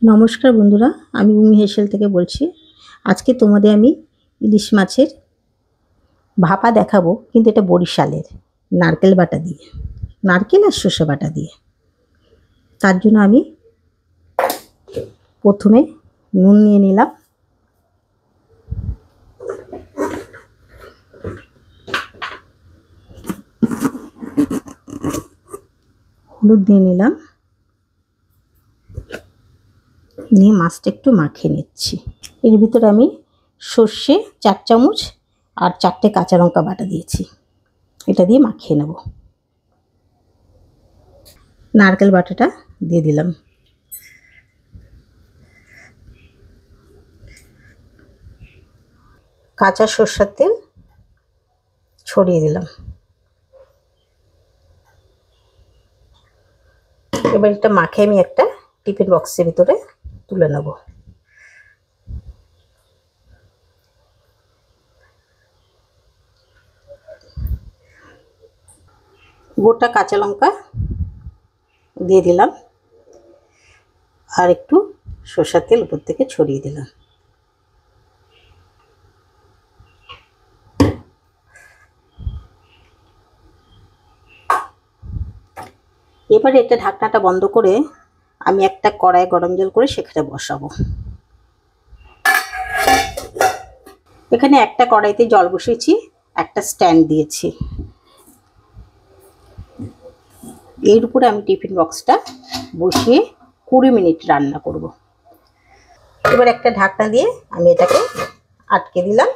নমস্কার বন্ধুরা, আমি উমি হেসেল থেকে বলছি। আজকে তোমাদের আমি ইলিশ মাছের ভাপা দেখাবো, কিন্তু এটা বরিশালের নারকেল বাটা দিয়ে, নারকেল আর সর্ষে বাটা দিয়ে। তার জন্য আমি প্রথমে নুন নিয়ে নিলাম, হলুদ দিয়ে নিলাম, নিয়ে মাছটা একটু মাখিয়ে নিচ্ছি। এর ভিতরে আমি সর্ষে 4 চামচ আর 4টে কাঁচা লঙ্কা বাটা দিয়েছি, এটা দিয়ে মাখিয়ে নেব। নারকেল বাটাটা দিয়ে দিলাম, কাঁচা সরষের তেল ছড়িয়ে দিলাম। এবার এটা মাখিয়ে আমি একটা টিফিন বক্সের ভিতরে তুলে নেব। গোটা কাঁচা লঙ্কা দিয়ে দিলাম আর একটু সরষের তেল উপর থেকে ছড়িয়ে দিলাম। এবারে এটা ঢাকনাটা বন্ধ করে আমি একটা কড়াই গরম জল করে সেখানে বসাবো। এখানে একটা কড়াইতে জল বসিয়েছি, একটা স্ট্যান্ড দিয়েছি। এর উপরে আমি টিফিন বক্সটা বসিয়ে 20 মিনিট রান্না করব। এবার একটা ঢাকনা দিয়ে আমি এটাকে আটকে দিলাম।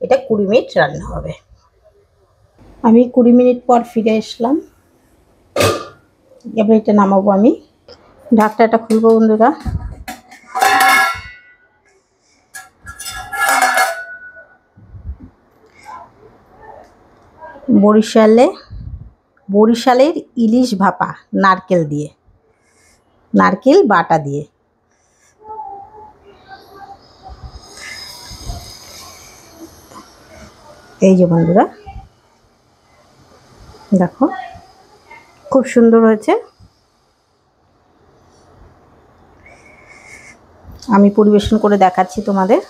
এটা 20 মিনিট রান্না হবে। আমি 20 মিনিট পর ফিরে আসলাম। এবার এটা নামাবো। আমি ঢাকনাটা খুলবো বন্ধুরা। বরিশালের ইলিশ ভাপা নারকেল দিয়ে, নারকেল বাটা দিয়ে। এই যে বন্ধুরা দেখো, খুব সুন্দর হয়েছে। আমি পরিবেশন করে দেখাচ্ছি তোমাদের।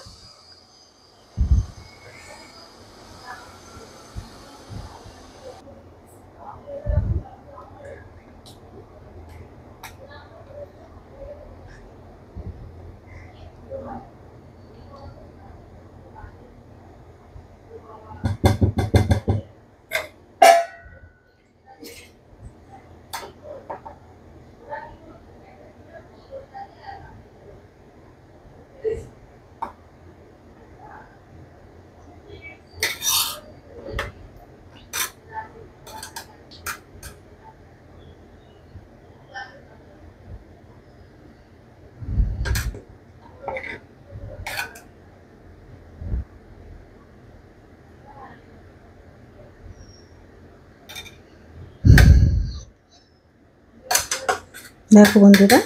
দেখো বন্ধুরা,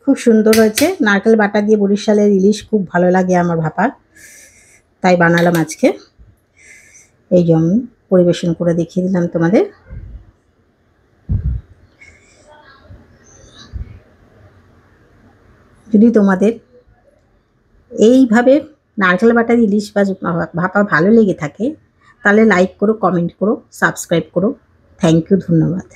খুব সুন্দর হয়েছে। নারকেল বাটা দিয়ে বরিশালের ইলিশ খুব ভালো লাগে আমার ভাপা, তাই বানালাম আজকে। এই যে আমি পরিবেশন করে দেখিয়ে দিলাম তোমাদের। যদি তোমাদের এইভাবে নারকেল বাটার ইলিশ বা ভাপা ভালো লেগে থাকে, তাহলে লাইক করো, কমেন্ট করো, সাবস্ক্রাইব করো। থ্যাংক ইউ, ধন্যবাদ।